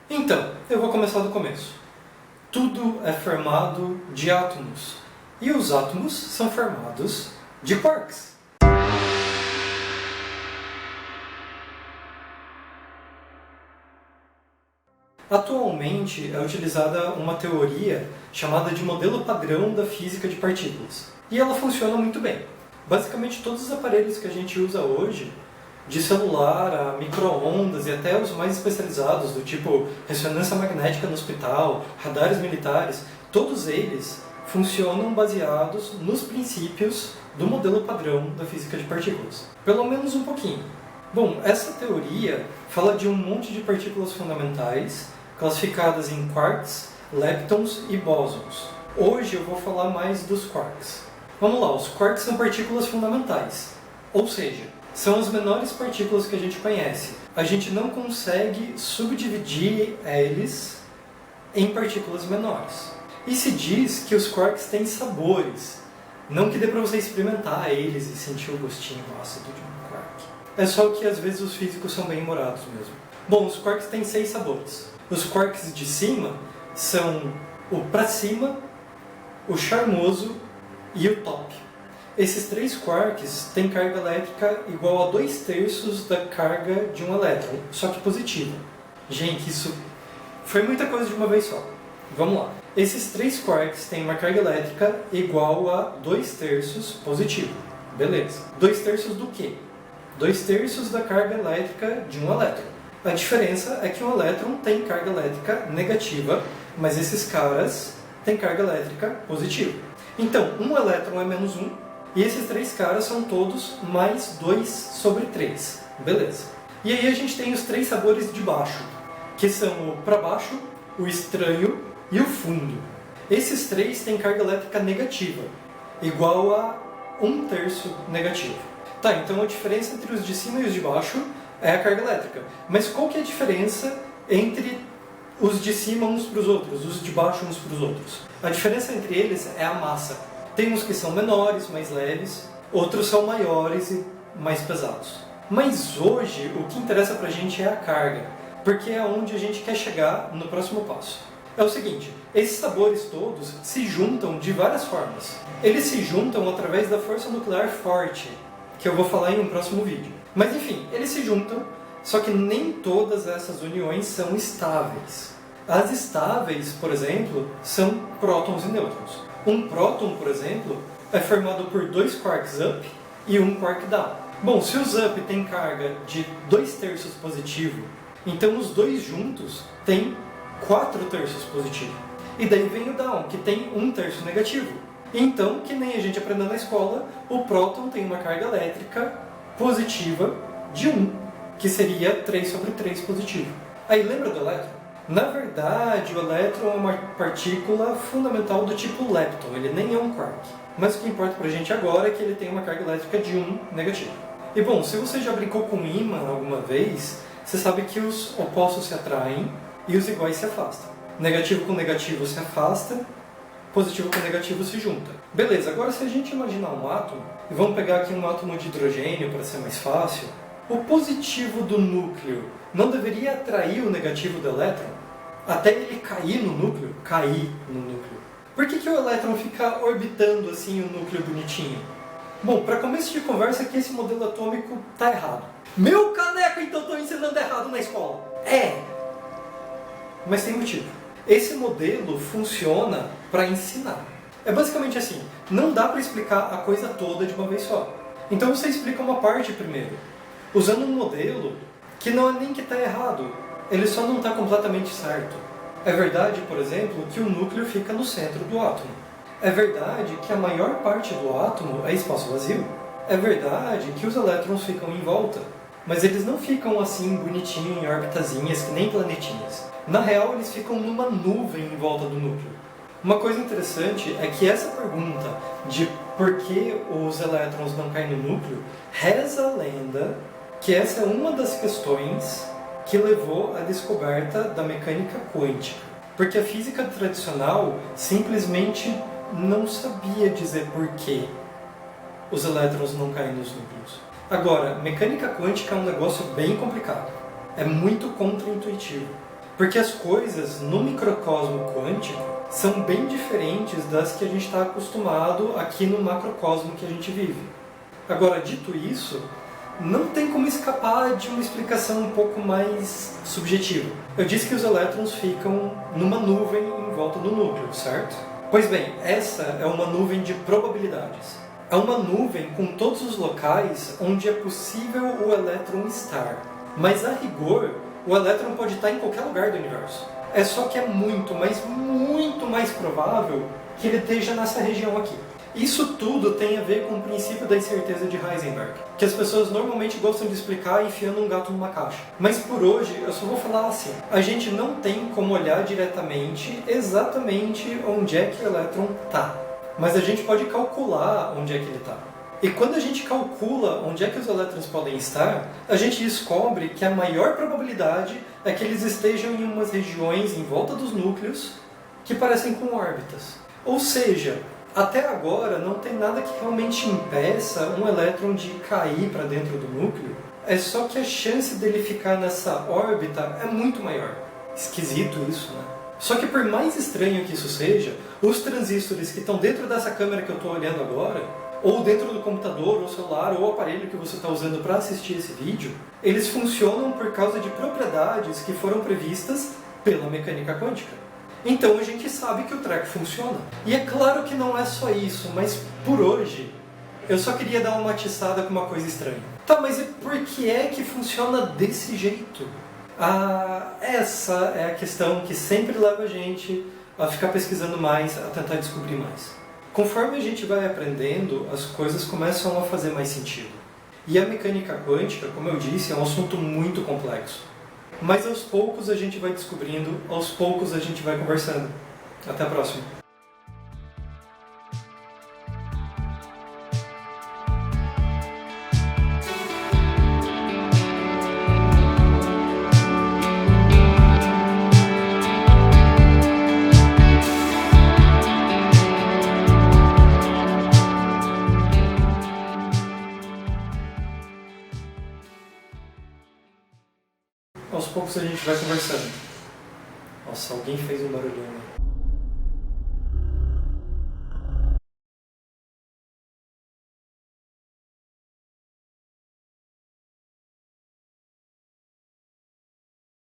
Então, eu vou começar do começo. Tudo é formado de átomos, e os átomos são formados de quarks. Atualmente é utilizada uma teoria chamada de modelo padrão da física de partículas. E ela funciona muito bem. Basicamente todos os aparelhos que a gente usa hoje, de celular a micro-ondas e até os mais especializados, do tipo ressonância magnética no hospital, radares militares, todos eles funcionam baseados nos princípios do modelo padrão da física de partículas. Pelo menos um pouquinho. Bom, essa teoria fala de um monte de partículas fundamentais, classificadas em quarks, leptons e bósons. Hoje eu vou falar mais dos quarks. Vamos lá, os quarks são partículas fundamentais, ou seja, são as menores partículas que a gente conhece. A gente não consegue subdividir eles em partículas menores. E se diz que os quarks têm sabores, não que dê para você experimentar eles e sentir o gostinho ácido de um quark. É só que às vezes os físicos são bem humorados mesmo. Bom, os quarks têm 6 sabores. Os quarks de cima são o pra cima, o charmoso e o top. Esses 3 quarks têm carga elétrica igual a 2/3 da carga de um elétron, só que positiva. Gente, isso foi muita coisa de uma vez só. Vamos lá. Esses 3 quarks têm uma carga elétrica igual a 2/3 positivo. Beleza. 2/3 do quê? 2/3 da carga elétrica de um elétron. A diferença é que um elétron tem carga elétrica negativa, mas esses caras têm carga elétrica positiva. Então, um elétron é menos 1, e esses 3 caras são todos mais 2/3. Beleza. E aí a gente tem os 3 sabores de baixo, que são o para baixo, o estranho e o fundo. Esses 3 têm carga elétrica negativa, igual a 1/3 negativo. Tá, então a diferença entre os de cima e os de baixo é a carga elétrica. Mas qual que é a diferença entre os de cima uns para os outros, os de baixo uns para os outros? A diferença entre eles é a massa. Tem uns que são menores, mais leves, outros são maiores e mais pesados. Mas hoje o que interessa pra gente é a carga, porque é onde a gente quer chegar no próximo passo. É o seguinte, esses sabores todos se juntam de várias formas. Eles se juntam através da força nuclear forte, que eu vou falar em um próximo vídeo. Mas enfim, eles se juntam, só que nem todas essas uniões são estáveis. As estáveis, por exemplo, são prótons e nêutrons. Um próton, por exemplo, é formado por 2 quarks up e 1 quark down. Bom, se os up têm carga de 2/3 positivo, então os dois juntos têm 4/3 positivo. E daí vem o down, que tem 1/3 negativo. Então, que nem a gente aprendeu na escola, o próton tem uma carga elétrica positiva de 1, que seria 3/3 positivo. Aí lembra do elétron? Na verdade, o elétron é uma partícula fundamental do tipo lepton, ele nem é um quark. Mas o que importa pra gente agora é que ele tem uma carga elétrica de 1 negativo. E bom, se você já brincou com ímã alguma vez, você sabe que os opostos se atraem e os iguais se afastam. Negativo com negativo se afasta, positivo com negativo se junta. Beleza, agora se a gente imaginar um átomo, e vamos pegar aqui um átomo de hidrogênio para ser mais fácil, o positivo do núcleo não deveria atrair o negativo do elétron até ele cair no núcleo? Por que o elétron fica orbitando assim o núcleo bonitinho? Bom, para começo de conversa aqui esse modelo atômico tá errado. Meu caneco, então estou ensinando errado na escola. Mas tem motivo. Esse modelo funciona para ensinar. É basicamente assim, não dá para explicar a coisa toda de uma vez só. Então você explica uma parte primeiro, usando um modelo que não é nem que está errado, ele só não está completamente certo. É verdade, por exemplo, que o núcleo fica no centro do átomo. É verdade que a maior parte do átomo é espaço vazio. É verdade que os elétrons ficam em volta, mas eles não ficam assim bonitinho em orbitazinhas que nem planetinhas. Na real, eles ficam numa nuvem em volta do núcleo. Uma coisa interessante é que essa pergunta de por que os elétrons não caem no núcleo, reza a lenda que essa é uma das questões que levou à descoberta da mecânica quântica. Porque a física tradicional simplesmente não sabia dizer por que os elétrons não caem nos núcleos. Agora, mecânica quântica é um negócio bem complicado. É muito contraintuitivo. Porque as coisas no microcosmo quântico são bem diferentes das que a gente está acostumado aqui no macrocosmo que a gente vive. Agora, dito isso, não tem como escapar de uma explicação um pouco mais subjetiva. Eu disse que os elétrons ficam numa nuvem em volta do núcleo, certo? Pois bem, essa é uma nuvem de probabilidades. É uma nuvem com todos os locais onde é possível o elétron estar. Mas, a rigor, o elétron pode estar em qualquer lugar do universo. É só que é muito, mas muito mais provável que ele esteja nessa região aqui. Isso tudo tem a ver com o princípio da incerteza de Heisenberg, que as pessoas normalmente gostam de explicar enfiando um gato numa caixa. Mas por hoje eu só vou falar assim: a gente não tem como olhar diretamente exatamente onde é que o elétron está, mas a gente pode calcular onde é que ele está. E quando a gente calcula onde é que os elétrons podem estar, a gente descobre que a maior probabilidade é que eles estejam em umas regiões em volta dos núcleos que parecem com órbitas. Ou seja, até agora não tem nada que realmente impeça um elétron de cair para dentro do núcleo, é só que a chance dele ficar nessa órbita é muito maior. Esquisito isso, né? Só que por mais estranho que isso seja, os transistores que estão dentro dessa câmera que eu estou olhando agora, ou dentro do computador, ou celular, ou aparelho que você está usando para assistir esse vídeo, eles funcionam por causa de propriedades que foram previstas pela mecânica quântica. Então a gente sabe que o treco funciona. E é claro que não é só isso, mas por hoje eu só queria dar uma atiçada com uma coisa estranha. Tá, mas e por que é que funciona desse jeito? Essa é a questão que sempre leva a gente a ficar pesquisando mais, a tentar descobrir mais. Conforme a gente vai aprendendo, as coisas começam a fazer mais sentido. E a mecânica quântica, como eu disse, é um assunto muito complexo. Mas aos poucos a gente vai descobrindo, aos poucos a gente vai conversando. Até a próxima! Aos poucos a gente vai conversando. Nossa, alguém fez um barulhão.